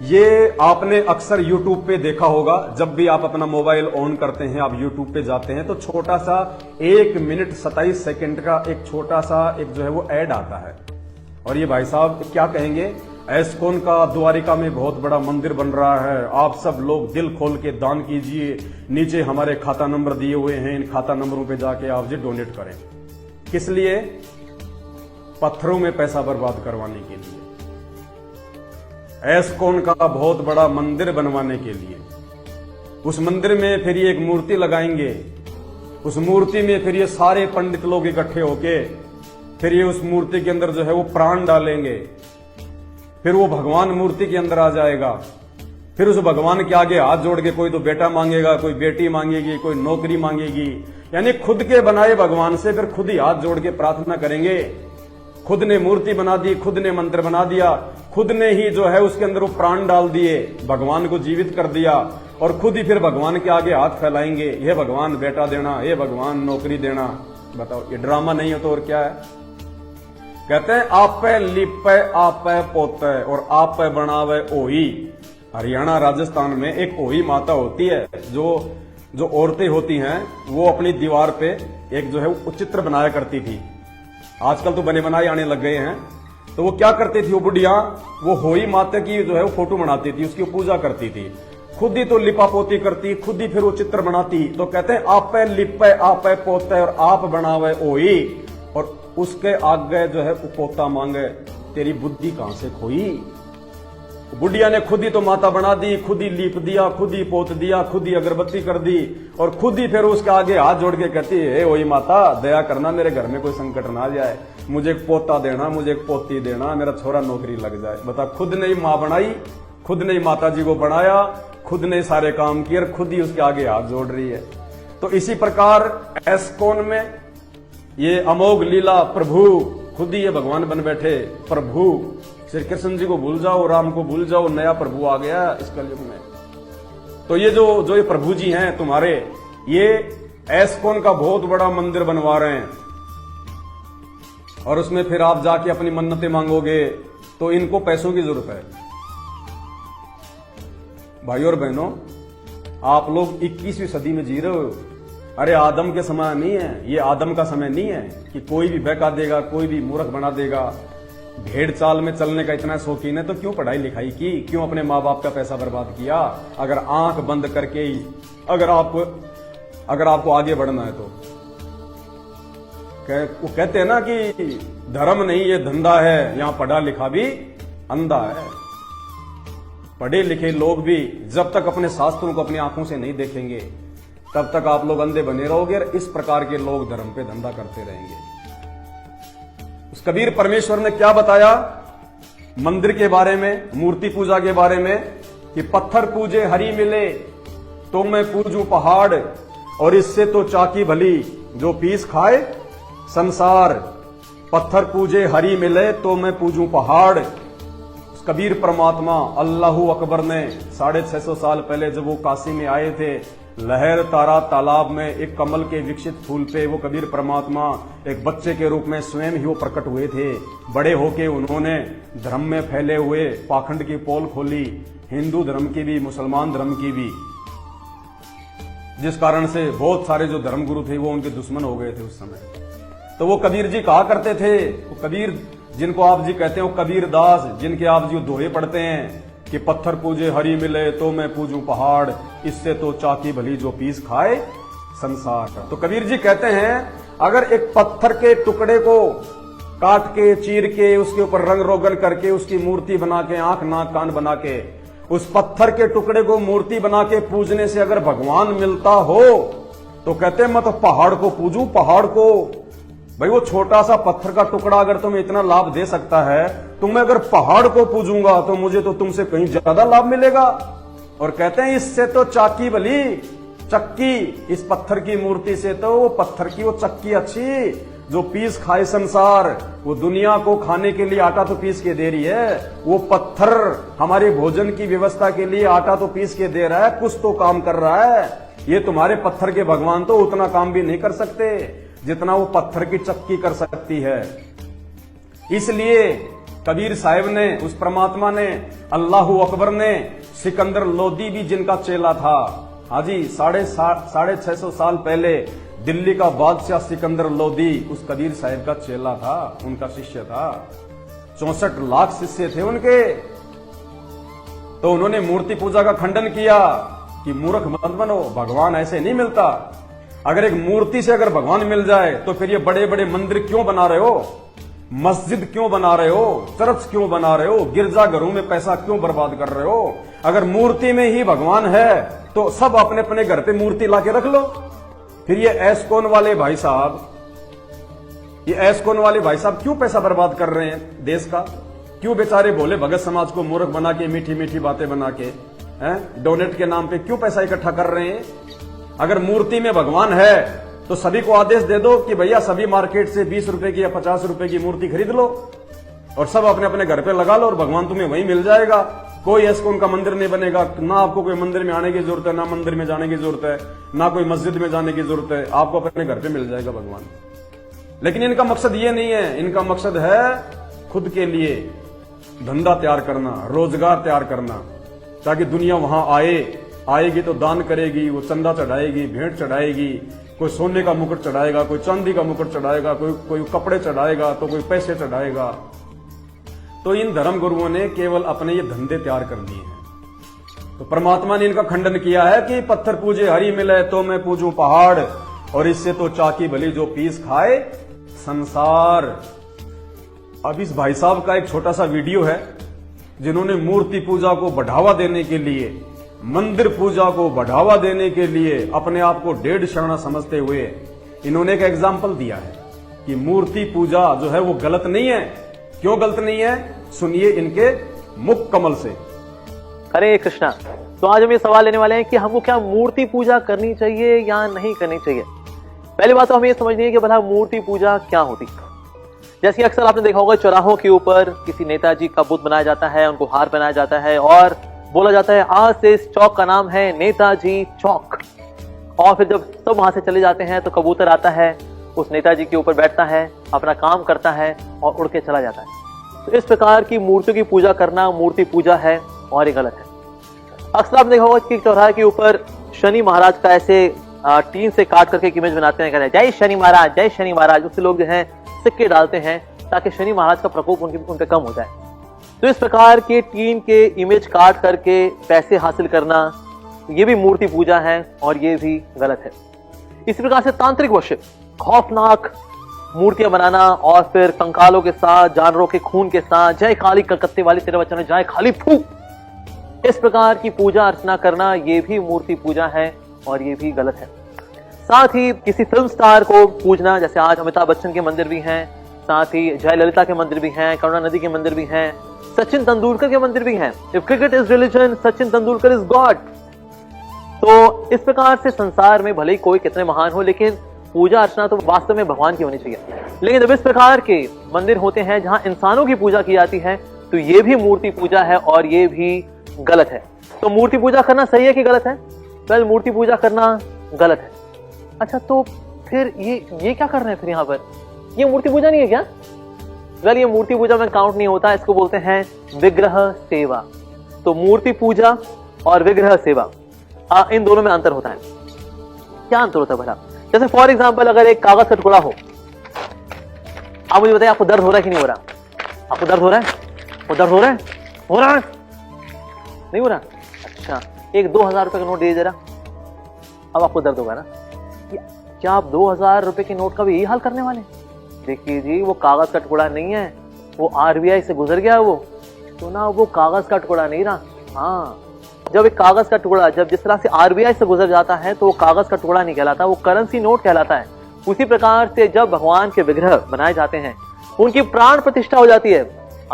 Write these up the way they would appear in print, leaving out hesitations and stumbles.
ये आपने अक्सर YouTube पे देखा होगा। जब भी आप अपना मोबाइल ऑन करते हैं, आप YouTube पे जाते हैं, तो छोटा सा 1 मिनट 27 सेकंड का एक छोटा सा एक जो है वो ऐड आता है। और ये भाई साहब क्या कहेंगे, एस्कॉन का द्वारिका में बहुत बड़ा मंदिर बन रहा है, आप सब लोग दिल खोल के दान कीजिए, नीचे हमारे खाता नंबर दिए हुए हैं, इन खाता नंबरों पे जाके आप जी डोनेट करें। किस लिए? पत्थरों में पैसा बर्बाद करवाने के लिए, एस्कॉन का बहुत बड़ा मंदिर बनवाने के लिए। उस मंदिर में फिर ये एक मूर्ति लगाएंगे, उस मूर्ति में फिर ये सारे पंडित लोग इकट्ठे होके फिर ये उस मूर्ति के अंदर जो है वो प्राण डालेंगे, फिर वो भगवान मूर्ति के अंदर आ जाएगा। फिर उस भगवान के आगे हाथ जोड़ के कोई तो बेटा मांगेगा, कोई बेटी मांगेगी, कोई नौकरी मांगेगी, यानी खुद के बनाए भगवान से फिर खुद ही हाथ जोड़ के प्रार्थना करेंगे। खुद ने मूर्ति बना दी, खुद ने मंत्र बना दिया, खुद ने ही जो है उसके अंदर वो प्राण डाल दिए, भगवान को जीवित कर दिया, और खुद ही फिर भगवान के आगे हाथ फैलाएंगे, हे भगवान बेटा देना, हे भगवान नौकरी देना। बताओ, ये ड्रामा नहीं है तो और क्या है? कहते हैं आप पे लिपे आप पे पोते और आप पे बनावे ओही। हरियाणा राजस्थान में एक ओही माता होती है, जो औरतें होती हैं वो अपनी दीवार पे एक जो है वो चित्र बनाया करती थी। आजकल तो बने बनाए आने लग गए हैं। तो वो क्या करती थी, वो बुढ़िया, वो होई माता की जो है वो फोटो बनाती थी, उसकी पूजा करती थी, खुद ही तो लिपा पोती करती, खुद ही फिर वो चित्र बनाती। तो कहते हैं आप पे लिपे आप पे पोते और आप बनावे ओही, और उसके आगे जो है पोता मांगे, तेरी बुद्धि कहां से खोई? बुढ़िया ने खुद ही तो माता बना दी, खुद ही लीप दिया, खुद ही पोत दिया, खुद ही अगरबत्ती कर दी, और खुद ही फिर उसके आगे हाथ जोड़ के कहती है, वही माता दया करना, मेरे घर में कोई संकट ना आ जाए, मुझे एक पोता देना, मुझे एक पोती देना, मेरा छोरा नौकरी लग जाए। बता, खुद ने ही मां बनाई, खुद ने ही माता जी को बनाया, खुद ने सारे काम किए, और खुद ही उसके आगे हाथ जोड़ रही है। तो इसी प्रकार एस्कॉन में ये अमोघ लीला, प्रभु खुद ही ये भगवान बन बैठे। प्रभु श्री कृष्ण जी को भूल जाओ, राम को भूल जाओ, नया प्रभु आ गया इस कलयुग में। तो ये जो ये प्रभु जी हैं तुम्हारे, ये एस्कॉन का बहुत बड़ा मंदिर बनवा रहे हैं, और उसमें फिर आप जाके अपनी मन्नतें मांगोगे, तो इनको पैसों की जरूरत है। भाइयों और बहनों, आप लोग 21वीं सदी में जी रहे हो। अरे आदम के समय नहीं है, ये आदम का समय नहीं है कि कोई भी बहका देगा, कोई भी मूर्ख बना देगा। भेड़ चाल में चलने का इतना शौकीन है तो क्यों पढ़ाई लिखाई की, क्यों अपने माँ बाप का पैसा बर्बाद किया? अगर आंख बंद करके ही अगर आपको आगे बढ़ना है तो वो कहते हैं ना कि धर्म नहीं ये धंधा है, यहां पढ़ा लिखा भी अंधा है। पढ़े लिखे लोग भी जब तक अपने शास्त्रों को अपनी आंखों से नहीं देखेंगे, तब तक आप लोग अंधे बने रहोगे, और इस प्रकार के लोग धर्म पे धंधा करते रहेंगे। उस कबीर परमेश्वर ने क्या बताया मंदिर के बारे में, मूर्ति पूजा के बारे में, कि पत्थर पूजे हरि मिले तो मैं पूजूं पहाड़, और इससे तो चाकी भली जो पीस खाए संसार। पत्थर पूजे हरि मिले तो मैं पूजूं पहाड़। कबीर परमात्मा अल्लाहू अकबर ने 650 साल पहले जब वो काशी में आए थे, लहर तारा तालाब में एक कमल के विकसित फूल पे वो कबीर परमात्मा एक बच्चे के रूप में स्वयं ही वो प्रकट हुए थे। बड़े होके उन्होंने धर्म में फैले हुए पाखंड की पोल खोली, हिंदू धर्म की भी, मुसलमान धर्म की भी, जिस कारण से बहुत सारे जो धर्मगुरु थे वो उनके दुश्मन हो गए थे उस समय। तो वो कबीर जी कहा करते थे, वो कबीर जिनको आप जी कहते हैं, वो कबीर दास जिनके आप जी दोहे पढ़ते हैं कि पत्थर पूजे हरि मिले तो मैं पूजूं पहाड़, इससे तो चाकी भली जो पीस खाए संसार। तो कबीर जी कहते हैं, अगर एक पत्थर के टुकड़े को काट के, चीर के, उसके ऊपर रंग रोगन करके, उसकी मूर्ति बना के, आंख नाक कान बना के, उस पत्थर के टुकड़े को मूर्ति बना के पूजने से अगर भगवान मिलता हो, तो कहते हैं मैं तो पहाड़ को पूजूं, पहाड़ को। भाई वो छोटा सा पत्थर का टुकड़ा अगर तुम्हें इतना लाभ दे सकता है, तो मैं अगर पहाड़ को पूजूंगा तो मुझे तो तुमसे कहीं ज्यादा लाभ मिलेगा। और कहते हैं इससे तो चाकी भली, चक्की, इस पत्थर की मूर्ति से तो वो पत्थर की वो चक्की अच्छी जो पीस खाए संसार। वो दुनिया को खाने के लिए आटा तो पीस के दे रही है, वो पत्थर हमारे भोजन की व्यवस्था के लिए आटा तो पीस के दे रहा है, कुछ तो काम कर रहा है। ये तुम्हारे पत्थर के भगवान तो उतना काम भी नहीं कर सकते जितना वो पत्थर की चक्की कर सकती है। इसलिए कबीर साहिब ने, उस परमात्मा ने, अल्लाहू अकबर ने, सिकंदर लोदी भी जिनका चेला था। हाँ जी, 650 साल पहले दिल्ली का बादशाह सिकंदर लोदी उस कबीर साहिब का चेला था, उनका शिष्य था। 64 लाख शिष्य थे उनके। तो उन्होंने मूर्ति पूजा का खंडन किया कि मूर्ख मत बनो, भगवान ऐसे नहीं मिलता। अगर एक मूर्ति से अगर भगवान मिल जाए तो फिर ये बड़े बड़े मंदिर क्यों बना रहे हो, मस्जिद क्यों बना रहे हो, चर्च क्यों बना रहे हो, गिरजाघरों में पैसा क्यों बर्बाद कर रहे हो। अगर मूर्ति में ही भगवान है तो सब अपने अपने घर पे मूर्ति लाके रख लो। फिर ये एस्कॉन वाले भाई साहब, क्यों पैसा बर्बाद कर रहे हैं देश का? क्यों बेचारे भोले भगत समाज को मूर्ख बना के, मीठी मीठी बातें बना के, डोनेट के नाम पे क्यों पैसा इकट्ठा कर रहे हैं? अगर मूर्ति में भगवान है तो सभी को आदेश दे दो कि भैया सभी मार्केट से 20 रुपए की या 50 रुपए की मूर्ति खरीद लो और सब अपने अपने घर पे लगा लो और भगवान तुम्हें वहीं मिल जाएगा। कोई एस्कॉन का मंदिर नहीं बनेगा, ना आपको कोई मंदिर में आने की जरूरत है, ना मंदिर में जाने की जरूरत है, ना कोई मस्जिद में जाने की जरूरत है, आपको अपने घर पे मिल जाएगा भगवान। लेकिन इनका मकसद ये नहीं है, इनका मकसद है खुद के लिए धंधा तैयार करना, रोजगार तैयार करना, ताकि दुनिया वहां आएगी तो दान करेगी, वो चंदा चढ़ाएगी, भेंट चढ़ाएगी, कोई सोने का मुकुट चढ़ाएगा, कोई चांदी का मुकुट चढ़ाएगा, कोई कपड़े चढ़ाएगा, तो कोई पैसे चढ़ाएगा। तो इन धर्म गुरुओं ने केवल अपने ये धंधे तैयार कर दिए हैं। तो परमात्मा ने इनका खंडन किया है कि पत्थर पूजे हरी मिले तो मैं पूजूं पहाड़, और इससे तो चाकी भली जो पीस खाए संसार। अब इस भाई साहब का एक छोटा सा वीडियो है जिन्होंने मूर्ति पूजा को बढ़ावा देने के लिए, मंदिर पूजा को बढ़ावा देने के लिए अपने आप को डेढ़ शरणा समझते हुए इन्होंने एक एग्जाम्पल दिया है कि मूर्ति पूजा जो है वो गलत नहीं है। क्यों गलत नहीं है, सुनिए इनके मुख कमल से। हरे कृष्णा। तो आज हम ये सवाल लेने वाले हैं कि हमको क्या मूर्ति पूजा करनी चाहिए या नहीं करनी चाहिए। पहली बात तो हमें ये समझनी है कि भला मूर्ति पूजा क्या होती। जैसे अक्सर आपने देखा होगा चौराहों के ऊपर किसी नेताजी का बुत बनाया जाता है, उनको हार पहनाया जाता है और बोला जाता है आज से इस चौक का नाम है नेताजी चौक। और फिर जब सब वहां से चले जाते हैं तो कबूतर आता है, उस नेताजी के ऊपर बैठता है, अपना काम करता है और उड़ के चला जाता है। तो इस प्रकार की मूर्तियों की पूजा करना मूर्ति पूजा है और ये गलत है। अक्सर आपने देखा होगा कि चौराहे के ऊपर शनि महाराज का ऐसे टीन से काट करके एक इमेज बनाते हैं, कहते हैं जय शनि महाराज, जय शनि महाराज। उससे लोग जो है सिक्के डालते हैं ताकि शनि महाराज का प्रकोप उन पे कम हो जाए। तो इस प्रकार के टीन के इमेज काट करके पैसे हासिल करना ये भी मूर्ति पूजा है और ये भी गलत है। इसी प्रकार से तांत्रिक वर्शिप, खौफनाक मूर्तियां बनाना और फिर कंकालों के साथ, जानवरों के खून के साथ, जय काली कलकत्ते वाली तेरे वचन जय खाली फूक, इस प्रकार की पूजा अर्चना करना ये भी मूर्ति पूजा है और ये भी गलत है। साथ ही किसी फिल्म स्टार को पूजना, जैसे आज अमिताभ बच्चन के मंदिर भी हैं, साथ ही जयललिता के मंदिर भी हैं, करुणा नदी के मंदिर भी हैं, सचिन तेंदुलकर के मंदिर भी हैं। If cricket is religion, Sachin Tendulkar is God. तो इस प्रकार से संसार में भले ही कोई कितने महान हो, लेकिन पूजा अर्चना तो वास्तव में भगवान की होनी चाहिए। लेकिन जब इस प्रकार के मंदिर होते हैं जहां इंसानों की पूजा की जाती है तो ये भी मूर्ति पूजा है और ये भी गलत है। तो मूर्ति पूजा करना सही है कि गलत है? वेल, मूर्ति पूजा करना गलत है। अच्छा, तो फिर ये क्या कर रहे हैं फिर यहाँ पर? ये मूर्ति पूजा नहीं है क्या? वेल, ये मूर्ति पूजा में काउंट नहीं होता, इसको बोलते हैं विग्रह सेवा। तो मूर्ति पूजा और विग्रह सेवा इन दोनों में अंतर होता है। क्या अंतर होता है भला? जैसे फॉर एग्जाम्पल अगर एक कागज का टुकड़ा हो, आप मुझे बताइए आपको दर्द हो रहा है कि नहीं हो रहा? आपको दर्द हो रहा है? वो दर्द हो रहा है? हो रहा है? नहीं हो रहा? अच्छा, एक 2000 रुपए का नोट दे जरा, अब आपको दर्द होगा ना? क्या आप 2000 रुपए के नोट का भी यही हाल करने वाले? देखिए जी, वो कागज का टुकड़ा नहीं है, वो RBI से गुजर गया वो तो ना, वो कागज का टुकड़ा नहीं रहा। हाँ, जब एक कागज का टुकड़ा जब जिस तरह से RBI से गुजर जाता है तो वो कागज का टुकड़ा नहीं कहलाता, वो करेंसी नोट कहलाता है। उसी प्रकार से जब भगवान के विग्रह बनाए जाते हैं, उनकी प्राण प्रतिष्ठा हो जाती है,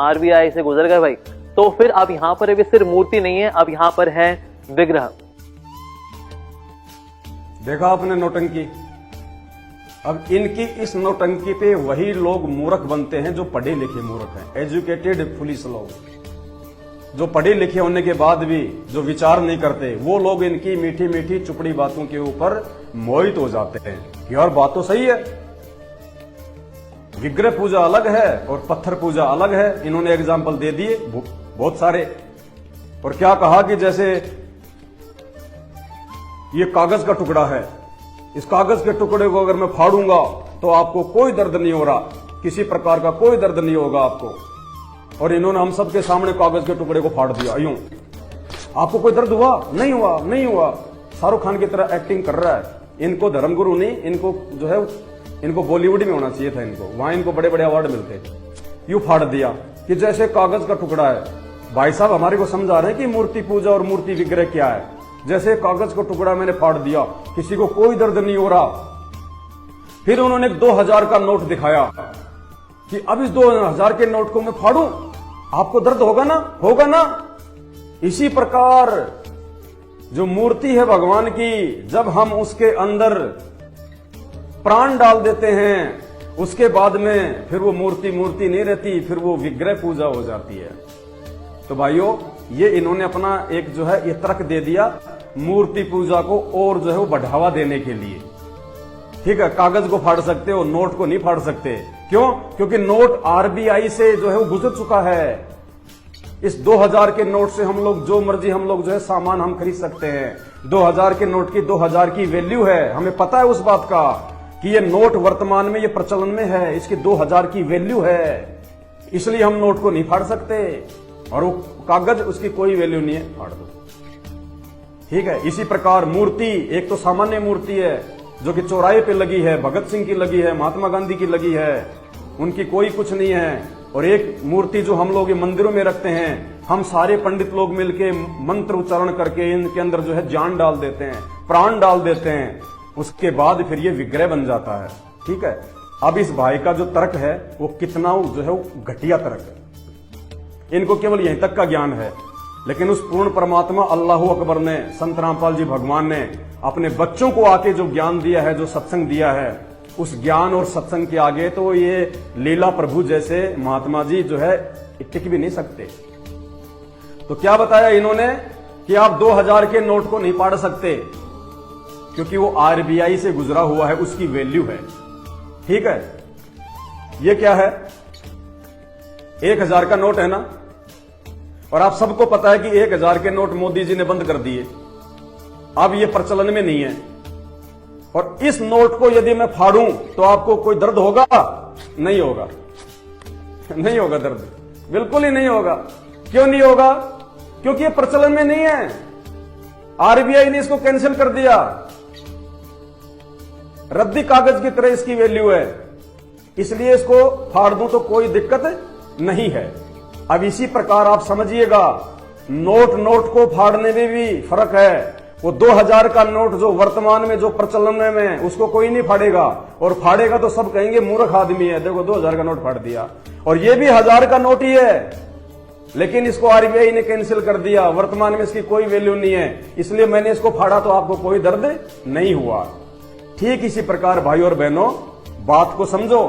RBI से गुजर गए भाई, तो फिर अब यहां पर सिर्फ मूर्ति नहीं है, अब यहां पर है विग्रह। देखा आपने नौटंकी? अब इनकी इस नौटंकी पे वही लोग मूर्ख बनते हैं जो पढ़े लिखे मूर्ख हैं, एजुकेटेड फुलिश लोग, जो पढ़े लिखे होने के बाद भी जो विचार नहीं करते, वो लोग इनकी मीठी मीठी चुपड़ी बातों के ऊपर मोहित हो जाते हैं कि यार बात तो सही है, विग्रह पूजा अलग है और पत्थर पूजा अलग है। इन्होंने एग्जाम्पल दे दिए बहुत सारे। और क्या कहा कि जैसे ये कागज का टुकड़ा है, इस कागज के टुकड़े को अगर मैं फाड़ूंगा तो आपको कोई दर्द नहीं हो रहा, किसी प्रकार का कोई दर्द नहीं होगा आपको। और इन्होंने हम सबके सामने कागज के टुकड़े को फाड़ दिया, यूं। आपको कोई दर्द हुआ? नहीं हुआ, नहीं हुआ। शाहरुख खान की तरह एक्टिंग कर रहा है। इनको धर्मगुरु नहीं, इनको जो है इनको बॉलीवुड में होना चाहिए था। इनको वहां इनको बड़े बड़े अवार्ड मिलते। यूं फाड़ दिया कि जैसे कागज का टुकड़ा है। भाई साहब हमारे को समझा रहे हैं कि मूर्ति पूजा और मूर्ति विग्रह क्या है। जैसे कागज का टुकड़ा मैंने फाड़ दिया, किसी को कोई दर्द नहीं हो रहा। फिर उन्होंने 2000 का नोट दिखाया कि अब इस 2000 के नोट को मैं फाड़ूं, आपको दर्द होगा ना? होगा ना? इसी प्रकार जो मूर्ति है भगवान की, जब हम उसके अंदर प्राण डाल देते हैं, उसके बाद में फिर वो मूर्ति मूर्ति नहीं रहती, फिर वो विग्रह पूजा हो जाती है। तो भाइयों, ये इन्होंने अपना एक जो है ये तर्क दे दिया मूर्ति पूजा को और जो है वो बढ़ावा देने के लिए। ठीक है, कागज को फाड़ सकते हो, नोट को नहीं फाड़ सकते। क्यों? क्योंकि नोट आरबीआई से जो है वो गुजर चुका है। इस 2000 के नोट से हम लोग जो मर्जी हम लोग जो है सामान हम खरीद सकते हैं। 2000 के नोट की 2000 की वैल्यू है। हमें पता है उस बात का कि ये नोट वर्तमान में ये प्रचलन में है, इसकी 2000 की वैल्यू है। इसलिए हम नोट को नहीं फाड़ सकते। और वो कागज, उसकी कोई वैल्यू नहीं है, फाड़ दो। ठीक है, इसी प्रकार मूर्ति एक तो सामान्य मूर्ति है जो कि चौराहे पे लगी है, भगत सिंह की लगी है, महात्मा गांधी की लगी है, उनकी कोई कुछ नहीं है। और एक मूर्ति जो हम लोग मंदिरों में रखते हैं, हम सारे पंडित लोग मिलके मंत्र उच्चारण करके इनके अंदर जो है जान डाल देते हैं, प्राण डाल देते हैं, उसके बाद फिर ये विग्रह बन जाता है। ठीक है, अब इस भाई का जो तर्क है वो कितना जो है वो घटिया तर्क है। इनको केवल यहीं तक का ज्ञान है, लेकिन उस पूर्ण परमात्मा अल्लाह अकबर ने, संत रामपाल जी भगवान ने अपने बच्चों को आके जो ज्ञान दिया है, जो सत्संग दिया है, उस ज्ञान और सत्संग के आगे तो ये लीला प्रभु जैसे महात्मा जी जो है टिक भी नहीं सकते। तो क्या बताया इन्होंने कि आप 2000 के नोट को नहीं फाड़ सकते क्योंकि वो आरबीआई से गुजरा हुआ है, उसकी वैल्यू है। ठीक है, ये क्या है? 1000 का नोट है ना, और आप सबको पता है कि 1000 के नोट मोदी जी ने बंद कर दिए, अब ये प्रचलन में नहीं है। और इस नोट को यदि मैं फाड़ूं तो आपको कोई दर्द होगा? नहीं होगा, नहीं होगा दर्द, बिल्कुल ही नहीं होगा। क्यों नहीं होगा? क्योंकि ये प्रचलन में नहीं है। आरबीआई ने इसको कैंसिल कर दिया। रद्दी कागज की तरह इसकी वैल्यू है, इसलिए इसको फाड़ दूं तो कोई दिक्कत नहीं है। अब इसी प्रकार आप समझिएगा, नोट को फाड़ने में भी फर्क है। वो 2000 का नोट जो वर्तमान में जो प्रचलन में है, उसको कोई नहीं फाड़ेगा, और फाड़ेगा तो सब कहेंगे मूर्ख आदमी है, देखो 2000 का नोट फाड़ दिया। और ये भी 1000 का नोट ही है, लेकिन इसको आरबीआई ने कैंसिल कर दिया, वर्तमान में इसकी कोई वैल्यू नहीं है, इसलिए मैंने इसको फाड़ा तो आपको कोई दर्द नहीं हुआ। ठीक इसी प्रकार भाइयों और बहनों, बात को समझो।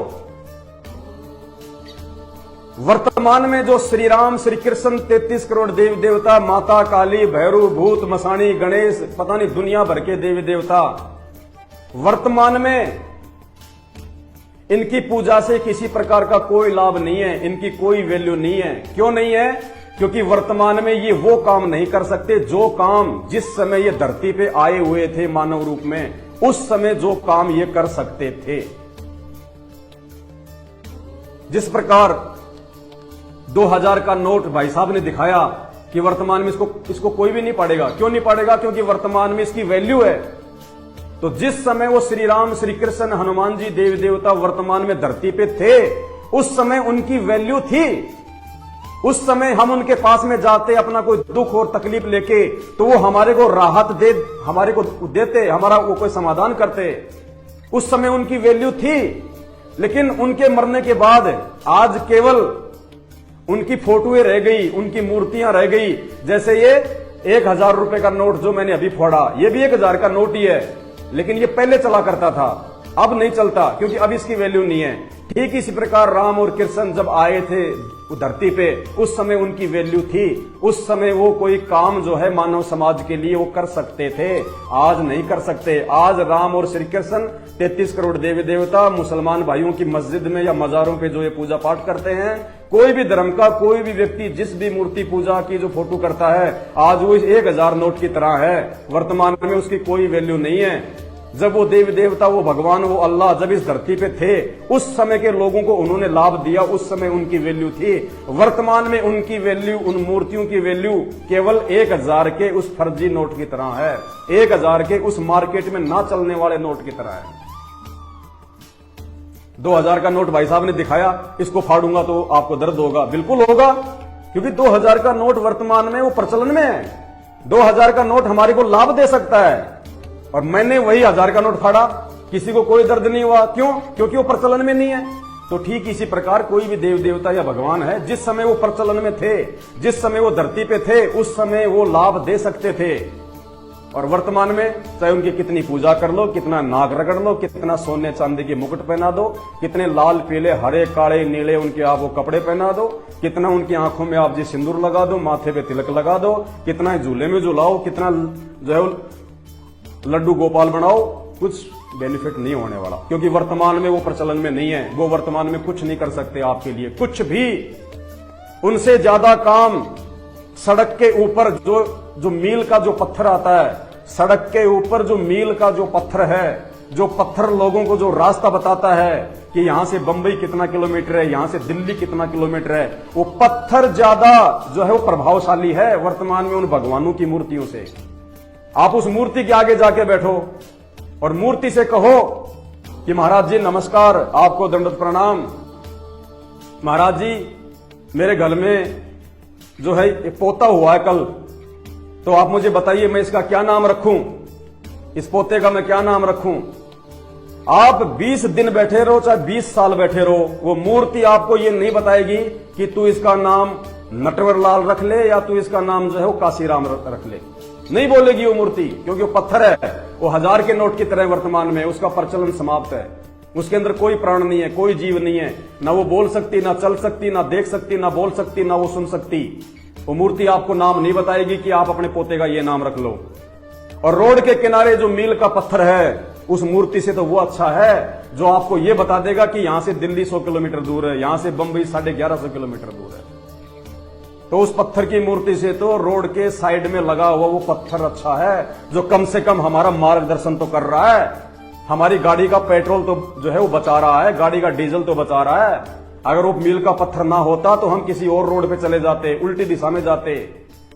वर्तमान में जो श्री राम, श्री कृष्ण, 33 करोड़ देवी देवता, माता काली, भैरव, भूत, मसाणी, गणेश, पता नहीं दुनिया भर के देवी देवता, वर्तमान में इनकी पूजा से किसी प्रकार का कोई लाभ नहीं है, इनकी कोई वैल्यू नहीं है। क्यों नहीं है? क्योंकि वर्तमान में ये वो काम नहीं कर सकते जो काम जिस समय ये धरती पे आए हुए थे मानव रूप में, उस समय जो काम ये कर सकते थे। जिस प्रकार 2000 का नोट भाई साहब ने दिखाया कि वर्तमान में इसको कोई भी नहीं पढ़ेगा। क्यों नहीं पढ़ेगा? क्योंकि वर्तमान में इसकी वैल्यू है। तो जिस समय वो श्री राम, श्री कृष्ण, हनुमान जी, देवी देवता वर्तमान में धरती पे थे, उस समय उनकी वैल्यू थी। उस समय हम उनके पास में जाते, अपना कोई दुख और तकलीफ लेके, तो वो हमारे को राहत हमारे को देते, हमारा वो कोई समाधान करते। उस समय उनकी वैल्यू थी। लेकिन उनके मरने के बाद आज केवल उनकी फोटोएं रह गई, उनकी मूर्तियां रह गई। जैसे ये 1000 रुपए का नोट जो मैंने अभी फोड़ा, ये भी 1000 का नोट ही है, लेकिन ये पहले चला करता था, अब नहीं चलता क्योंकि अब इसकी वैल्यू नहीं है। ठीक इसी प्रकार राम और कृष्ण जब आए थे वो धरती पे, उस समय उनकी वैल्यू थी। उस समय वो कोई काम जो है मानव समाज के लिए वो कर सकते थे, आज नहीं कर सकते। आज राम और श्री कृष्ण 33 करोड़ देवी देवता मुसलमान भाइयों की मस्जिद में या मजारों पे जो ये पूजा पाठ करते हैं, कोई भी धर्म का कोई भी व्यक्ति जिस भी मूर्ति पूजा की जो फोटो करता है, आज वो 1000 नोट की तरह है। वर्तमान में उसकी कोई वैल्यू नहीं है। जब वो देवी देवता, वो भगवान, वो अल्लाह जब इस धरती पे थे, उस समय के लोगों को उन्होंने लाभ दिया, उस समय उनकी वैल्यू थी। वर्तमान में उनकी वैल्यू, उन मूर्तियों की वैल्यू केवल 1000 के उस फर्जी नोट की तरह है, 1000 के उस मार्केट में ना चलने वाले नोट की तरह है। 2000 का नोट भाई साहब ने दिखाया, इसको फाड़ूंगा तो आपको दर्द होगा। बिल्कुल होगा, क्योंकि 2000 का नोट वर्तमान में वो प्रचलन में है। 2000 का नोट हमारे को लाभ दे सकता है, और मैंने वही 1000 का नोट फाड़ा, किसी को कोई दर्द नहीं हुआ। क्यों? क्योंकि वो प्रचलन में नहीं है। तो ठीक इसी प्रकार कोई भी देव देवता या भगवान है, जिस समय वो प्रचलन में थे, जिस समय वो धरती पे थे, उस समय वो लाभ दे सकते थे। और वर्तमान में चाहे उनकी कितनी पूजा कर लो, कितना नाक रगड़ लो, कितना सोने चांदी की मुकुट पहना दो, कितने लाल पीले हरे काले नीले उनके आप वो कपड़े पहना दो, कितना उनकी आंखों में आप जी सिंदूर लगा दो, माथे पे तिलक लगा दो, कितना झूले में झुलाओ, कितना जो है लड्डू गोपाल बनाओ, कुछ बेनिफिट नहीं होने वाला, क्योंकि वर्तमान में वो प्रचलन में नहीं है। वो वर्तमान में कुछ नहीं कर सकते आपके लिए, कुछ भी। उनसे ज्यादा काम सड़क के ऊपर जो मील का जो पत्थर आता है, सड़क के ऊपर जो मील का जो पत्थर है, जो पत्थर लोगों को जो रास्ता बताता है कि यहां से बंबई कितना किलोमीटर है, यहां से दिल्ली कितना किलोमीटर है, वो पत्थर ज्यादा जो है वो प्रभावशाली है वर्तमान में उन भगवानों की मूर्तियों से। आप उस मूर्ति के आगे जाके बैठो और मूर्ति से कहो कि महाराज जी नमस्कार, आपको दंडवत प्रणाम। महाराज जी, मेरे घर में जो है एक पोता हुआ है कल, तो आप मुझे बताइए मैं इसका क्या नाम रखूं, इस पोते का मैं क्या नाम रखूं। आप 20 दिन बैठे रहो, चाहे 20 साल बैठे रहो, वो मूर्ति आपको ये नहीं बताएगी कि तू इसका नाम नटवर लाल रख ले या तू इसका नाम जो है वो काशीराम रख ले। नहीं बोलेगी वो मूर्ति, क्योंकि वो पत्थर है, वो 1000 के नोट की तरह वर्तमान में उसका प्रचलन समाप्त है। उसके अंदर कोई प्राण नहीं है, कोई जीव नहीं है, ना वो बोल सकती, ना चल सकती, ना देख सकती, ना बोल सकती, ना वो सुन सकती। वो मूर्ति आपको नाम नहीं बताएगी कि आप अपने पोते का ये नाम रख लो। और रोड के किनारे जो मील का पत्थर है, उस मूर्ति से तो वो अच्छा है जो आपको ये बता देगा कि यहां से दिल्ली 100 किलोमीटर दूर है, यहां से बंबई 1150 किलोमीटर दूर है। तो उस पत्थर की मूर्ति से तो रोड के साइड में लगा हुआ वो पत्थर अच्छा है, जो कम से कम हमारा मार्गदर्शन तो कर रहा है, हमारी गाड़ी का पेट्रोल तो जो है वो बचा रहा है, गाड़ी का डीजल तो बचा रहा है। अगर वो मील का पत्थर ना होता तो हम किसी और रोड पे चले जाते, उल्टी दिशा में जाते,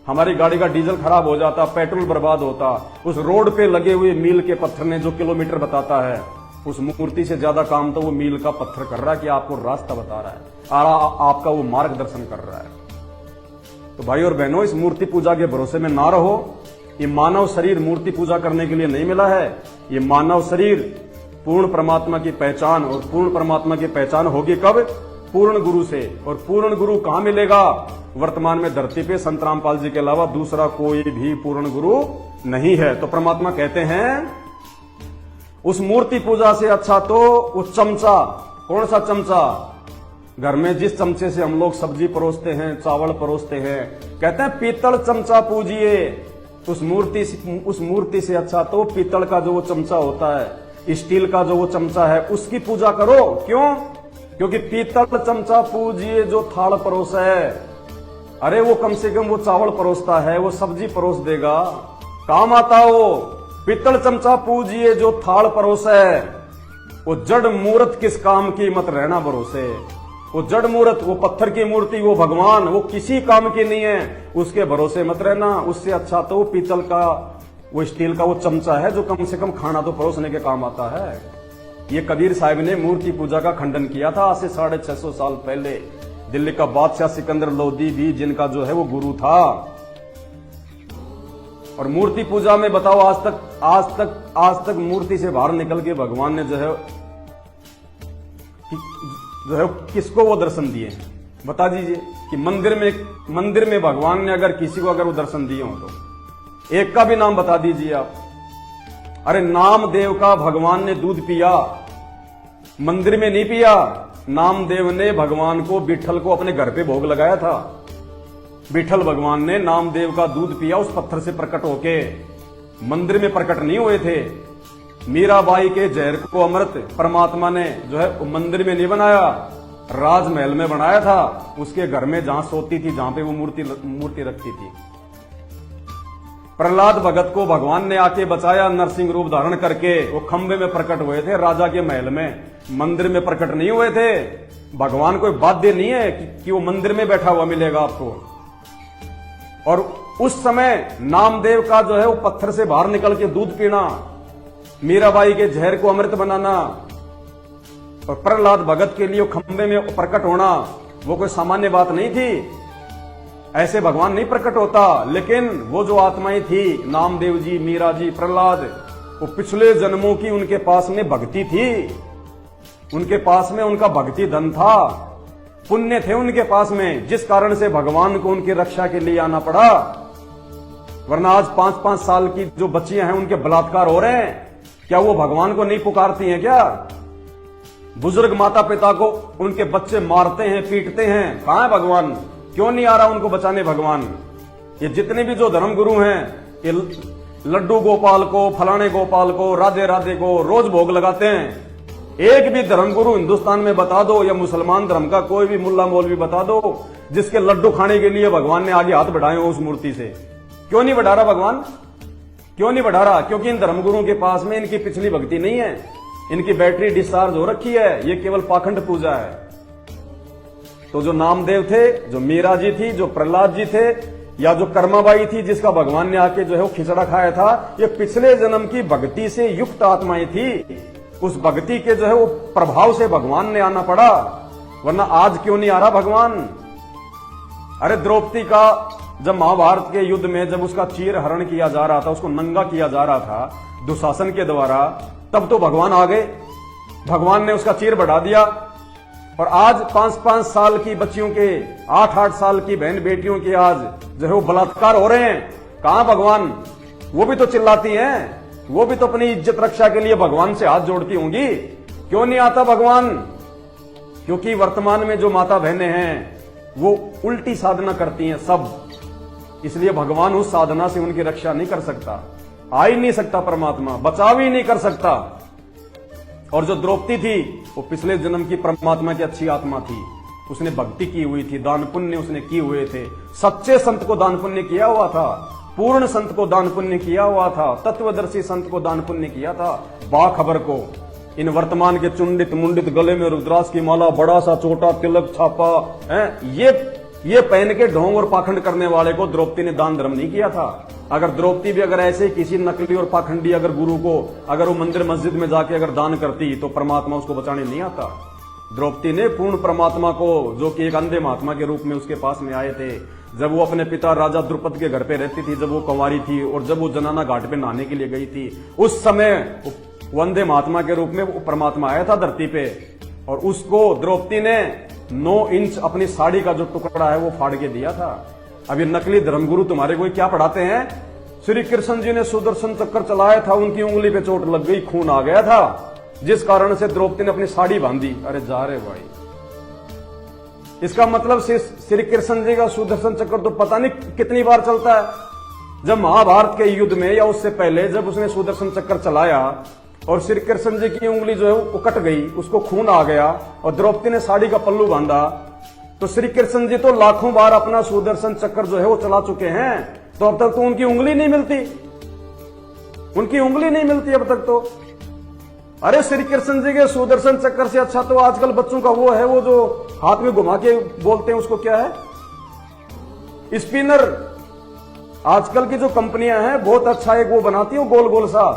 हमारी गाड़ी का डीजल खराब हो जाता, पेट्रोल बर्बाद होता। उस रोड पे लगे हुए मील के पत्थर ने जो किलोमीटर बताता है, उस मूर्ति से ज्यादा काम तो वो मील का पत्थर कर रहा है कि आपको रास्ता बता रहा है और आपका वो मार्गदर्शन कर रहा है। तो भाई और बहनों, इस मूर्ति पूजा के भरोसे में ना रहो। ये मानव शरीर मूर्ति पूजा करने के लिए नहीं मिला है। ये मानव शरीर पूर्ण परमात्मा की पहचान, और पूर्ण परमात्मा की पहचान होगी कब? पूर्ण गुरु से। और पूर्ण गुरु कहां मिलेगा? वर्तमान में धरती पे संत रामपाल जी के अलावा दूसरा कोई भी पूर्ण गुरु नहीं है। तो परमात्मा कहते हैं उस मूर्ति पूजा से अच्छा तो वो चमचा, कौन सा चमचा? घर में जिस चमचे से हम लोग सब्जी परोसते हैं, चावल परोसते हैं, कहते हैं पीतल चमचा पूजिए। उस मूर्ति से अच्छा तो पीतल का जो वो चमचा होता है, स्टील का जो वो चमचा है, उसकी पूजा करो। क्यों? क्योंकि पीतल चमचा पूजिए जो थाल परोस है, अरे वो कम से कम वो चावल परोसता है, वो सब्जी परोस देगा, काम आता वो। पीतल चमचा पूजिए जो थाल परोस है, वो जड़ मूर्त किस काम की मत रहना भरोसे। वो जड़ मूर्त, वो पत्थर की मूर्ति, वो भगवान, वो किसी काम की नहीं है, उसके भरोसे मत रहना। उससे अच्छा तो पीतल का, वो स्टील का वो चमचा है जो कम से कम खाना तो परोसने के काम आता है। ये कबीर साहब ने मूर्ति पूजा का खंडन किया था आज से 650 साल पहले। दिल्ली का बादशाह सिकंदर लोदी भी जिनका जो है वो गुरु था। और मूर्ति पूजा में बताओ आज तक मूर्ति से बाहर निकल के भगवान ने जो है किसको वो दर्शन दिए हैं? बता दीजिए कि मंदिर में भगवान ने अगर किसी को अगर वो दर्शन दिए हो तो एक का भी नाम बता दीजिए आप। अरे नामदेव का भगवान ने दूध पिया, मंदिर में नहीं पिया। नामदेव ने भगवान को, विठल को अपने घर पे भोग लगाया था। विठल भगवान ने नामदेव का दूध पिया, उस पत्थर से प्रकट होके, मंदिर में प्रकट नहीं हुए थे। मीराबाई के जहर को अमृत परमात्मा ने जो है मंदिर में नहीं बनाया, राजमहल में बनाया था, उसके घर में जहां सोती थी, जहां पे वो मूर्ति रखती थी। प्रहलाद भगत को भगवान ने आके बचाया, नरसिंह रूप धारण करके वो खंबे में प्रकट हुए थे, राजा के महल में, मंदिर में प्रकट नहीं हुए थे। भगवान कोई बाध्य नहीं है कि वो मंदिर में बैठा हुआ मिलेगा आपको। और उस समय नामदेव का जो है वो पत्थर से बाहर निकल के दूध पीना, मीराबाई के जहर को अमृत बनाना, और प्रहलाद भगत के लिए खंबे में प्रकट होना, वो कोई सामान्य बात नहीं थी। ऐसे भगवान नहीं प्रकट होता। लेकिन वो जो आत्माएं थी, नामदेव जी, मीरा जी, प्रहलाद, वो पिछले जन्मों की उनके पास में भक्ति थी, उनके पास में उनका भक्ति धन था, पुण्य थे उनके पास में, जिस कारण से भगवान को उनकी रक्षा के लिए आना पड़ा। वरना आज 5-5 साल की जो बच्चियां हैं उनके बलात्कार हो रहे हैं, क्या वो भगवान को नहीं पुकारती हैं क्या? बुजुर्ग माता पिता को उनके बच्चे मारते हैं, पीटते हैं, कहां है भगवान? क्यों नहीं आ रहा उनको बचाने भगवान? ये जितने भी जो धर्मगुरु हैं, ये लड्डू गोपाल को, फलाने गोपाल को, राधे राधे को रोज भोग लगाते हैं। एक भी धर्मगुरु हिंदुस्तान में बता दो, या मुसलमान धर्म का कोई भी मुल्ला मौलवी बता दो, जिसके लड्डू खाने के लिए भगवान ने आगे हाथ बढ़ाए हो उस मूर्ति से। क्यों नहीं बढ़ा रहा भगवान? क्यों नहीं बढ़ा रहा? क्योंकि इन धर्मगुरुओं के पास में इनकी पिछली भक्ति नहीं है, इनकी बैटरी डिस्चार्ज हो रखी है, ये केवल पाखंड पूजा है। तो जो नामदेव थे, जो मीरा जी थी, जो प्रहलाद जी थे, या जो कर्माबाई थी जिसका भगवान ने आके जो है वो खिचड़ा खाया था, ये पिछले जन्म की भक्ति से युक्त आत्माएं थी। उस भक्ति के जो है वो प्रभाव से भगवान ने आना पड़ा, वरना आज क्यों नहीं आ रहा भगवान? अरे द्रौपदी का जब महाभारत के युद्ध में जब उसका चीर हरण किया जा रहा था, उसको नंगा किया जा रहा था दुशासन के द्वारा, तब तो भगवान आ गए, भगवान ने उसका चीर बढ़ा दिया। और आज 5-5 साल की बच्चियों के, 8-8 साल की बहन बेटियों के आज जो है वो बलात्कार हो रहे हैं। कहां भगवान? वो भी तो चिल्लाती हैं, वो भी तो अपनी इज्जत रक्षा के लिए भगवान से हाथ जोड़ती होंगी। क्यों नहीं आता भगवान? क्योंकि वर्तमान में जो माता बहनें हैं वो उल्टी साधना करती हैं सब, इसलिए भगवान उस साधना से उनकी रक्षा नहीं कर सकता, आ ही नहीं सकता परमात्मा, बचाव ही नहीं कर सकता। और जो द्रौपदी थी वो पिछले जन्म की परमात्मा की अच्छी आत्मा थी, उसने भक्ति की हुई थी, दान पुण्य उसने किए हुए थे, सच्चे संत को दान पुण्य किया हुआ था, पूर्ण संत को दान पुण्य किया हुआ था, तत्वदर्शी संत को दान पुण्य किया था। बाखबर को इन वर्तमान के चुंडित मुंडित, गले में रुद्राक्ष की माला, बड़ा सा छोटा तिलक छापा है, ये पहन के ढोंग और पाखंड करने वाले को द्रौपदी ने दान धर्म नहीं किया था। अगर द्रौपदी भी अगर ऐसे किसी नकली और पाखंडी अगर गुरु को अगर वो मंदिर मस्जिद में जाके अगर दान करती तो परमात्मा उसको बचाने नहीं आता। द्रौपदी ने पूर्ण परमात्मा को, जो कि एक अंधे महात्मा के रूप में उसके पास में आए थे, जब वो अपने पिता राजा द्रुपद के घर पे रहती थी, जब वो कुंवारी थी और जब वो जनाना घाट पे नहाने के लिए गई थी, उस समय वो अंधे महात्मा के रूप में वो परमात्मा आया था धरती पे, और उसको द्रौपदी ने 9 इंच अपनी साड़ी का जो टुकड़ा है वो फाड़ के दिया था। अब ये नकली धर्मगुरु तुम्हारे कोई क्या पढ़ाते हैं? श्री कृष्ण जी ने सुदर्शन चक्कर चलाया था, उनकी उंगली पे चोट लग गई, खून आ गया था, जिस कारण से द्रौपदी ने अपनी साड़ी बांधी। अरे जा रे भाई, इसका मतलब श्री कृष्ण जी का सुदर्शन चक्कर तो पता नहीं कितनी बार चलता है। जब महाभारत के युद्ध में या उससे पहले जब उसने सुदर्शन चक्कर चलाया और श्री कृष्ण जी की उंगली जो है वो कट गई, उसको खून आ गया और द्रौपदी ने साड़ी का पल्लू बांधा, तो श्री कृष्ण जी तो लाखों बार अपना सुदर्शन चक्कर जो है वो चला चुके हैं, तो अब तक तो उनकी उंगली नहीं मिलती, उनकी उंगली नहीं मिलती अब तक तो। अरे श्री कृष्ण जी के सुदर्शन चक्कर से अच्छा तो आजकल बच्चों का वो है, वो जो हाथ में घुमा के बोलते हैं उसको क्या है, स्पिनर। आजकल की जो कंपनियां हैं बहुत अच्छा एक वो बनाती है, गोल गोल सा,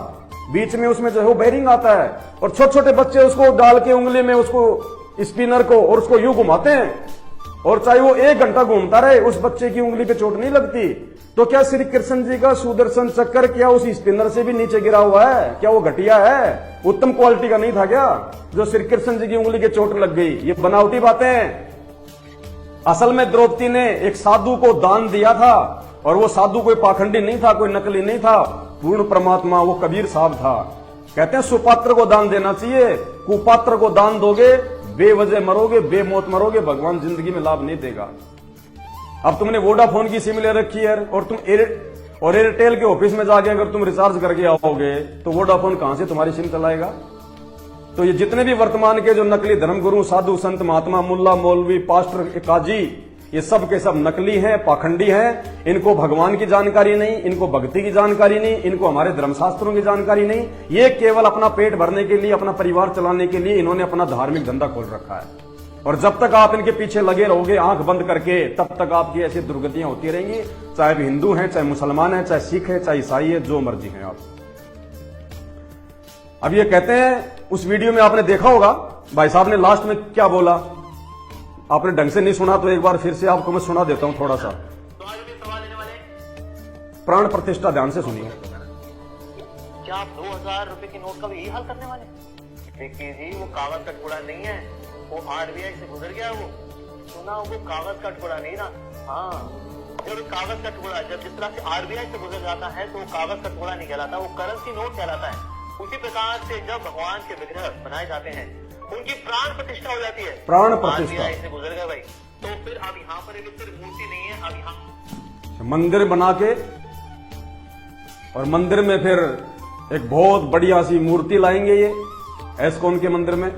बीच में उसमें जो है वो बेरिंग आता है, और छोटे छोटे बच्चे उसको डाल के उंगली में उसको स्पिनर को और उसको यूं घुमाते हैं, और चाहे वो 1 घंटा घूमता रहे उस बच्चे की उंगली पे चोट नहीं लगती। तो क्या श्री कृष्ण जी का सुदर्शन चक्कर क्या उस स्पिनर से भी नीचे गिरा हुआ है? क्या वो घटिया है? उत्तम क्वालिटी का नहीं था क्या जो श्री कृष्ण जी की उंगली के चोट लग गई? ये बनावटी बातें हैं। असल में द्रौपदी ने एक साधु को दान दिया था, और वो साधु कोई पाखंडी नहीं था, कोई नकली नहीं था, पूर्ण परमात्मा वो कबीर साहब था। कहते हैं सुपात्र को दान देना चाहिए, कुपात्र को दान दोगे बेवजह मरोगे, बेमौत मरोगे, भगवान जिंदगी में लाभ नहीं देगा। अब तुमने वोडाफोन की सिम ले रखी है और तुम एयरटेल के ऑफिस में जाके अगर तुम रिचार्ज करके आओगे तो वोडाफोन कहां से तुम्हारी सिम चलाएगा? तो ये जितने भी वर्तमान के जो नकली धर्मगुरु, साधु, संत, महात्मा, मुल्ला, मौलवी, पास्टर, काजी, ये सब के सब नकली हैं, पाखंडी हैं। इनको भगवान की जानकारी नहीं, इनको भक्ति की जानकारी नहीं, इनको हमारे धर्मशास्त्रों की जानकारी नहीं। ये केवल अपना पेट भरने के लिए, अपना परिवार चलाने के लिए इन्होंने अपना धार्मिक धंधा खोल रखा है। और जब तक आप इनके पीछे लगे रहोगे आंख बंद करके, तब तक आपकी ऐसी दुर्गतियां होती रहेंगी, चाहे भी हिंदू हैं, चाहे मुसलमान हैं, चाहे सिख है, चाहे ईसाई है, जो मर्जी हैं आप। अब ये कहते हैं, उस वीडियो में आपने देखा होगा भाई साहब ने लास्ट में क्या बोला, आपने ढंग से नहीं सुना तो एक बार फिर से आपको मैं सुना देता हूं थोड़ा सा। तो आज भी सवाल लेने वाले प्राण प्रतिष्ठा ध्यान से सुनिए। क्या आप 2000 रुपए के नोट का भी यही हाल करने वाले? देखिए जी, वो कागज का टुकड़ा नहीं है, वो आरबीआई से गुजर गया। वो सुना, वो कागज का टुकड़ा नहीं ना। हाँ, जब कागज का टुकड़ा, जब जिस तरह से आरबीआई से गुजर जाता है तो वो कागज का टुकड़ा नहीं कहलाता, वो करेंसी नोट कहलाता है। उसी प्रकार से जब भगवान के विग्रह बनाए जाते हैं, उनकी प्राण प्रतिष्ठा हो जाती है। प्राण प्रतिष्ठा से गुजर गए भाई, तो फिर अब यहाँ पर एक सिर्फ मूर्ति नहीं है, अब यहाँ मंदिर बना के और मंदिर में फिर एक बहुत बढ़िया सी मूर्ति लाएंगे। ये एस्कॉन के मंदिर में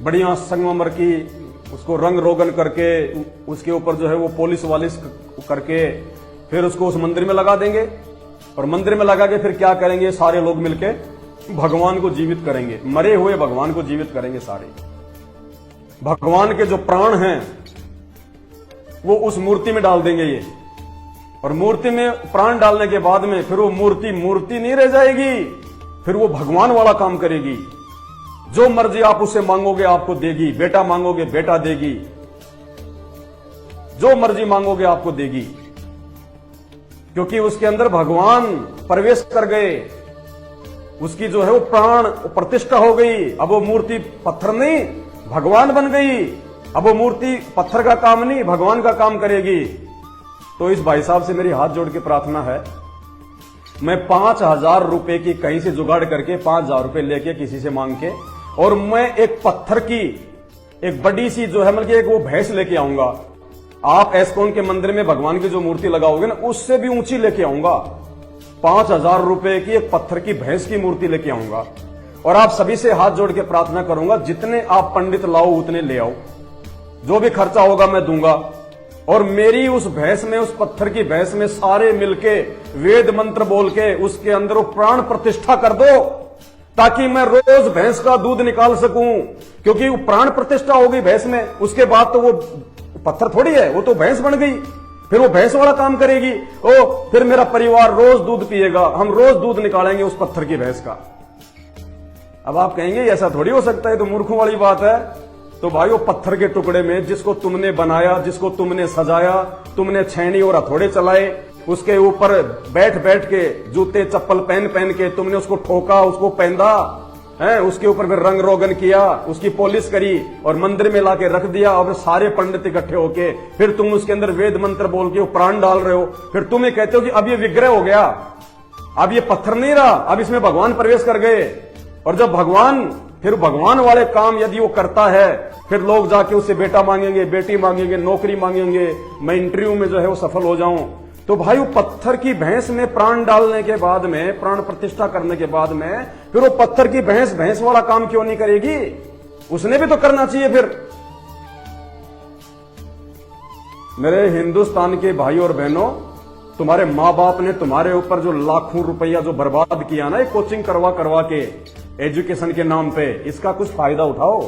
बढ़िया संगमरमर की, उसको रंग रोगन करके, उसके ऊपर जो है वो पॉलिश वालिश करके फिर उसको उस मंदिर में लगा देंगे। और मंदिर में लगा के फिर क्या करेंगे, सारे लोग मिलके भगवान को जीवित करेंगे, मरे हुए भगवान को जीवित करेंगे। सारे भगवान के जो प्राण हैं वो उस मूर्ति में डाल देंगे ये, और मूर्ति में प्राण डालने के बाद में फिर वो मूर्ति नहीं रह जाएगी, फिर वो भगवान वाला काम करेगी। जो मर्जी आप उससे मांगोगे आपको देगी, बेटा मांगोगे बेटा देगी, जो मर्जी मांगोगे आपको देगी, क्योंकि उसके अंदर भगवान प्रवेश कर गए। उसकी जो है वो प्राण प्रतिष्ठा हो गई। अब वो मूर्ति पत्थर नहीं, भगवान बन गई। अब वो मूर्ति पत्थर का काम नहीं, भगवान का काम करेगी। तो इस भाई साहब से मेरी हाथ जोड़ के प्रार्थना है, मैं 5000 रुपए की कहीं से जुगाड़ करके 5000 रुपए लेके किसी से मांग के, और मैं एक पत्थर की एक बड़ी सी जो है मतलब एक वो भैंस लेके आऊंगा। आप एस्कॉन के मंदिर में भगवान की जो मूर्ति लगाओगे ना, उससे भी ऊंची लेके आऊंगा। 5000 रुपए की एक पत्थर की भैंस की मूर्ति लेके आऊंगा। और आप सभी से हाथ जोड़ के प्रार्थना करूंगा, जितने आप पंडित लाओ उतने ले आओ, जो भी खर्चा होगा मैं दूंगा। और मेरी उस भैंस में, उस पत्थर की भैंस में सारे मिलके वेद मंत्र बोल के उसके अंदर वो प्राण प्रतिष्ठा कर दो, ताकि मैं रोज भैंस का दूध निकाल सकूं। क्योंकि वो प्राण प्रतिष्ठा हो गई भैंस में, उसके बाद तो वो पत्थर थोड़ी है, वो तो भैंस बन गई। फिर वो भैंस वाला काम करेगी। फिर मेरा परिवार रोज दूध पिएगा, हम रोज दूध निकालेंगे उस पत्थर की भैंस का। अब आप कहेंगे ऐसा थोड़ी हो सकता है, तो मूर्खों वाली बात है। तो भाई वो पत्थर के टुकड़े में जिसको तुमने बनाया, जिसको तुमने सजाया, तुमने छेनी और हथौड़े चलाए, उसके ऊपर बैठ बैठ के जूते चप्पल पहन पहन के तुमने उसको ठोका, उसको पहना है, उसके ऊपर फिर रंग रोगन किया, उसकी पॉलिश करी और मंदिर में लाके रख दिया। और सारे पंडित इकट्ठे होके फिर तुम उसके अंदर वेद मंत्र बोल के वो प्राण डाल रहे हो। फिर तुम ये कहते हो कि अब ये विग्रह हो गया, अब ये पत्थर नहीं रहा, अब इसमें भगवान प्रवेश कर गए। और जब भगवान, फिर भगवान वाले काम यदि वो करता है, फिर लोग जाके उससे बेटा मांगेंगे, बेटी मांगेंगे, नौकरी मांगेंगे, मैं इंटरव्यू में जो है वो सफल हो जाऊं। तो भाई वो पत्थर की भैंस में प्राण डालने के बाद में, प्राण प्रतिष्ठा करने के बाद में, फिर वो पत्थर की भैंस वाला काम क्यों नहीं करेगी? उसने भी तो करना चाहिए। फिर मेरे हिंदुस्तान के भाई और बहनों, तुम्हारे माँ बाप ने तुम्हारे ऊपर जो लाखों रुपया जो बर्बाद किया ना, ये कोचिंग करवा के एजुकेशन के नाम पे, इसका कुछ फायदा उठाओ।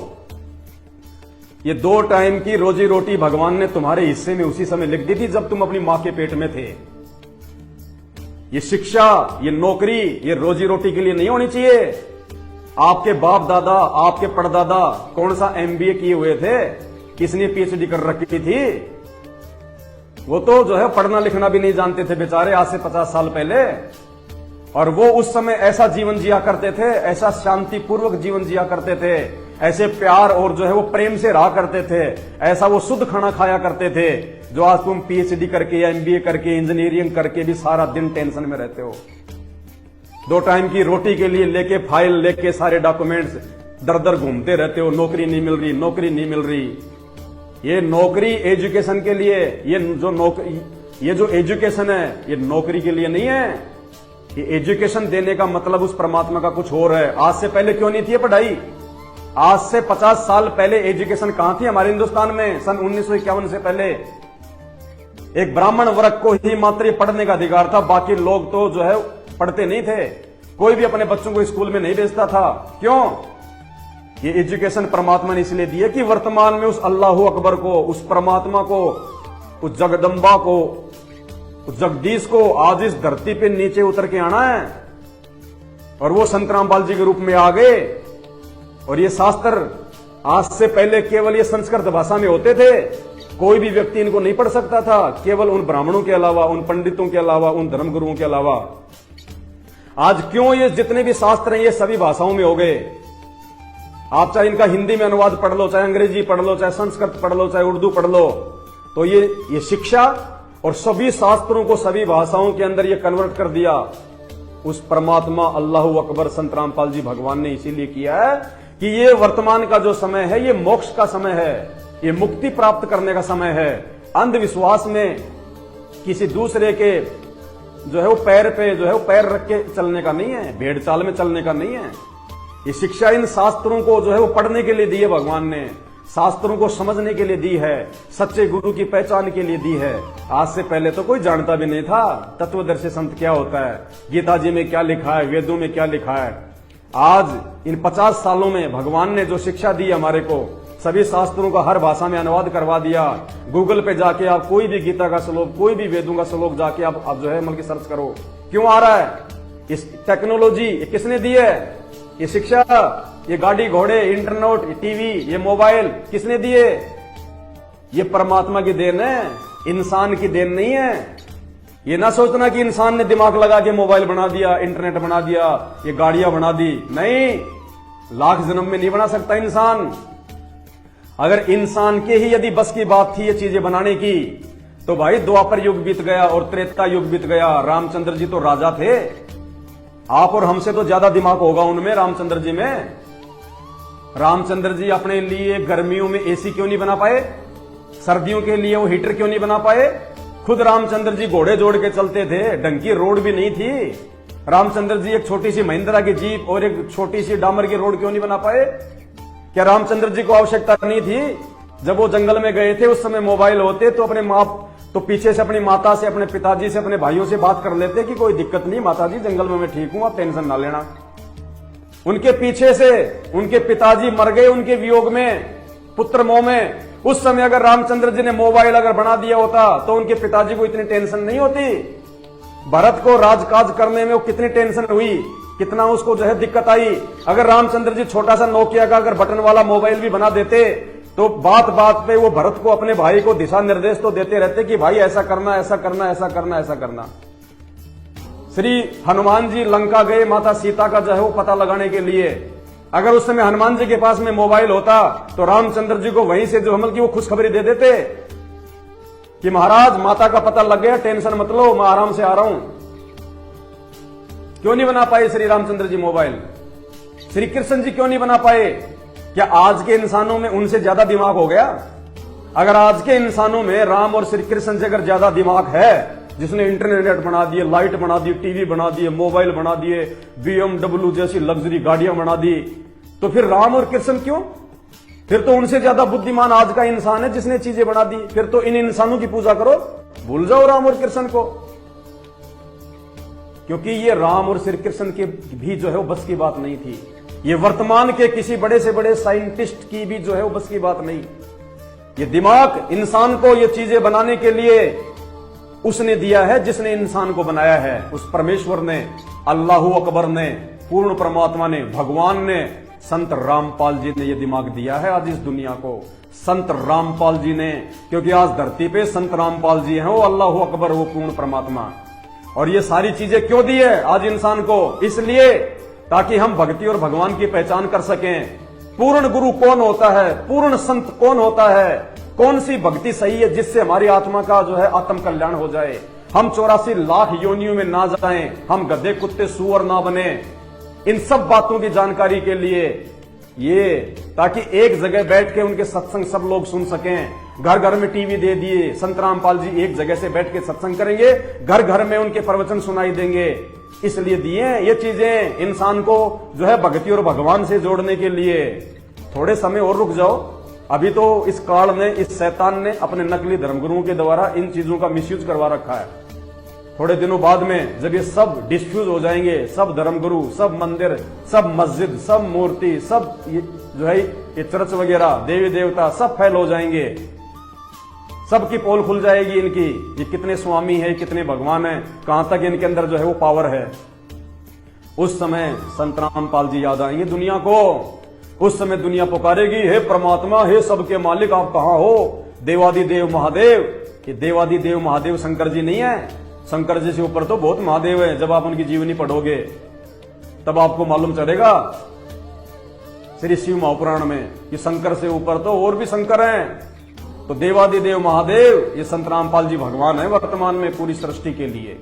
ये 2 टाइम की रोजी रोटी भगवान ने तुम्हारे हिस्से में उसी समय लिख दी थी जब तुम अपनी मां के पेट में थे। ये शिक्षा, ये नौकरी, ये रोजी रोटी के लिए नहीं होनी चाहिए। आपके बाप दादा, आपके परदादा कौन सा MBA किए हुए थे, किसने PhD कर रखी थी? वो तो जो है पढ़ना लिखना भी नहीं जानते थे बेचारे, आज से 50 साल पहले। और वो उस समय ऐसा जीवन जिया करते थे, ऐसा शांतिपूर्वक जीवन जिया करते थे, ऐसे प्यार और जो है वो प्रेम से रहा करते थे, ऐसा वो शुद्ध खाना खाया करते थे, जो आज तुम PhD करके या MBA करके, इंजीनियरिंग करके भी सारा दिन टेंशन में रहते हो। 2 टाइम की रोटी के लिए लेके फाइल लेके सारे डॉक्यूमेंट्स दर दर घूमते रहते हो, नौकरी नहीं मिल रही, नौकरी नहीं मिल रही। ये नौकरी एजुकेशन के लिए, ये जो एजुकेशन है ये नौकरी के लिए नहीं है। ये एजुकेशन देने का मतलब उस परमात्मा का कुछ और है। आज से पहले क्यों नहीं थी ये पढ़ाई? आज से 50 साल पहले एजुकेशन कहां थी हमारे हिंदुस्तान में? सन 1951 से पहले एक ब्राह्मण वर्ग को ही मात्र पढ़ने का अधिकार था, बाकी लोग तो जो है पढ़ते नहीं थे। कोई भी अपने बच्चों को स्कूल में नहीं भेजता था। क्यों? ये एजुकेशन परमात्मा ने इसलिए दी है कि वर्तमान में उस अल्लाह अकबर को, उस परमात्मा को, उस जगदम्बा को, उस जगदीश को आज इस धरती पे नीचे उतर के आना है। और वो संत रामपाल जी के रूप में आ गए। और ये शास्त्र आज से पहले केवल ये संस्कृत भाषा में होते थे, कोई भी व्यक्ति इनको नहीं पढ़ सकता था, केवल उन ब्राह्मणों के अलावा, उन पंडितों के अलावा, उन धर्मगुरुओं के अलावा। आज क्यों ये जितने भी शास्त्र हैं ये सभी भाषाओं में हो गए? आप चाहे इनका हिंदी में अनुवाद पढ़ लो, चाहे अंग्रेजी पढ़ लो, चाहे संस्कृत पढ़ लो, चाहे उर्दू पढ़ लो, तो ये शिक्षा और सभी शास्त्रों को सभी भाषाओं के अंदर ये कन्वर्ट कर दिया उस परमात्मा अल्लाह अकबर संत रामपाल जी भगवान ने इसीलिए किया है कि ये वर्तमान का जो समय है ये मोक्ष का समय है, ये मुक्ति प्राप्त करने का समय है। अंधविश्वास में किसी दूसरे के जो है वो पैर पे जो है वो पैर रख के चलने का नहीं है, भेड़ चाल में चलने का नहीं है। ये शिक्षा इन शास्त्रों को जो है वो पढ़ने के लिए दी है भगवान ने, शास्त्रों को समझने के लिए दी है, सच्चे गुरु की पहचान के लिए दी है। आज से पहले तो कोई जानता भी नहीं था तत्वदर्शी संत क्या होता है, गीता जी में क्या लिखा है, वेदों में क्या लिखा है। आज इन 50 सालों में भगवान ने जो शिक्षा दी हमारे को, सभी शास्त्रों का हर भाषा में अनुवाद करवा दिया। गूगल पे जाके आप कोई भी गीता का श्लोक, कोई भी वेदों का श्लोक जाके आप जो है मतलब सर्च करो। क्यों आ रहा है? इस टेक्नोलॉजी ये किसने दी है? ये शिक्षा, ये गाड़ी घोड़े, इंटरनेट, टीवी, ये मोबाइल किसने दिए? ये परमात्मा की देन है, इंसान की देन नहीं है। ये ना सोचना कि इंसान ने दिमाग लगा के मोबाइल बना दिया, इंटरनेट बना दिया, ये गाड़ियां बना दी। नहीं, लाख जन्म में नहीं बना सकता इंसान। अगर इंसान के ही यदि बस की बात थी ये चीजें बनाने की, तो भाई द्वापर युग बीत गया और त्रेता युग बीत गया। रामचंद्र जी तो राजा थे, आप और हमसे तो ज्यादा दिमाग होगा उनमें, रामचंद्र जी में। रामचंद्र जी अपने लिए गर्मियों में एसी क्यों नहीं बना पाए? सर्दियों के लिए वो हीटर क्यों नहीं बना पाए? खुद रामचंद्र जी घोड़े जोड़ के चलते थे, ढंग की रोड भी नहीं थी। रामचंद्र जी एक छोटी सी महिंद्रा की जीप और एक छोटी सी डामर की रोड क्यों नहीं बना पाए? क्या रामचंद्र जी को आवश्यकता नहीं थी? जब वो जंगल में गए थे उस समय मोबाइल होते तो अपने माँ तो पीछे से अपनी माता से, अपने पिताजी से, अपने भाइयों से बात कर लेते कि कोई दिक्कत नहीं माताजी, जंगल में मैं ठीक हूं, आप टेंशन ना लेना। उनके पीछे से उनके पिताजी मर गए उनके वियोग में, पुत्र मोह में। उस समय अगर रामचंद्र जी ने मोबाइल अगर बना दिया होता तो उनके पिताजी को इतनी टेंशन नहीं होती। भरत को राजकाज करने में वो कितनी टेंशन हुई, कितना उसको जो है दिक्कत आई। अगर रामचंद्र जी छोटा सा नोकिया का अगर बटन वाला मोबाइल भी बना देते तो बात बात पे वो भरत को, अपने भाई को दिशा निर्देश तो देते रहते कि भाई ऐसा करना, ऐसा करना, ऐसा करना, ऐसा करना। श्री हनुमान जी लंका गए माता सीता का जो है वो पता लगाने के लिए। अगर उस समय हनुमान जी के पास में मोबाइल होता तो रामचंद्र जी को वहीं से जो हमल की वो खुशखबरी दे देते कि महाराज माता का पता लग गया, टेंशन मत लो, मैं आराम से आ रहा हूं। क्यों नहीं बना पाए श्री रामचंद्र जी मोबाइल? श्री कृष्ण जी क्यों नहीं बना पाए? क्या आज के इंसानों में उनसे ज्यादा दिमाग हो गया? अगर आज के इंसानों में राम और श्री कृष्ण से अगर ज्यादा दिमाग है, जिसने इंटरनेट बना दिए, लाइट बना दी, टीवी बना दिए, मोबाइल बना दिए, BMW जैसी लग्जरी गाड़ियां बना दी, तो फिर राम और कृष्ण क्यों? फिर तो उनसे ज्यादा बुद्धिमान आज का इंसान है जिसने चीजें बना दी। फिर तो इन इंसानों की पूजा करो, भूल जाओ राम और कृष्ण को। क्योंकि ये राम और श्री कृष्ण के भी जो है वो बस की बात नहीं थी। ये वर्तमान के किसी बड़े से बड़े साइंटिस्ट की भी जो है वो बस की बात नहीं। ये दिमाग इंसान को ये चीजें बनाने के लिए उसने दिया है जिसने इंसान को बनाया है, उस परमेश्वर ने, अल्लाह अकबर ने, पूर्ण परमात्मा ने, भगवान ने, संत रामपाल जी ने ये दिमाग दिया है आज इस दुनिया को। संत रामपाल जी ने, क्योंकि आज धरती पे संत रामपाल जी हैं, वो अल्लाह अकबर, वो पूर्ण परमात्मा। और ये सारी चीजें क्यों दी है आज इंसान को? इसलिए ताकि हम भक्ति और भगवान की पहचान कर सकें। पूर्ण गुरु कौन होता है, पूर्ण संत कौन होता है, कौन सी भक्ति सही है जिससे हमारी आत्मा का जो है आत्म कल्याण हो जाए। हम 84 लाख योनियों में ना जाएं, हम गधे कुत्ते सुअर ना बने। इन सब बातों की जानकारी के लिए ये ताकि एक जगह बैठ के उनके सत्संग सब लोग सुन सकें। घर घर में टीवी दे दिए, संत रामपाल जी एक जगह से बैठ के सत्संग करेंगे, घर घर में उनके प्रवचन सुनाई देंगे। इसलिए दिए हैं ये चीजें इंसान को जो है भक्ति और भगवान से जोड़ने के लिए। थोड़े समय और रुक जाओ, अभी तो इस काल ने, इस शैतान ने अपने नकली धर्मगुरुओं के द्वारा इन चीजों का मिसयूज करवा रखा है। थोड़े दिनों बाद में जब ये सब डिस्फ्यूज हो जाएंगे, सब धर्मगुरु, सब मंदिर, सब मस्जिद, सब मूर्ति, सब जो है ये चर्च वगैरह, देवी देवता सब फैल हो जाएंगे, सबकी पोल खुल जाएगी इनकी, ये कितने स्वामी है, कितने भगवान है, कहां तक इनके अंदर जो है वो पावर है। उस समय संत रामपाल जी याद आएंगे दुनिया को। उस समय दुनिया पुकारेगी, हे परमात्मा, हे सबके मालिक, आप कहां हो? देवादिदेव महादेव। ये देवादिदेव महादेव शंकर जी नहीं है। शंकर जी से ऊपर तो बहुत महादेव है। जब आप उनकी जीवनी पढ़ोगे तब आपको मालूम चलेगा श्री शिव महापुराण में कि शंकर से ऊपर तो और भी शंकर हैं। तो देवादिदेव महादेव ये संत रामपाल जी भगवान है वर्तमान में पूरी सृष्टि के लिए।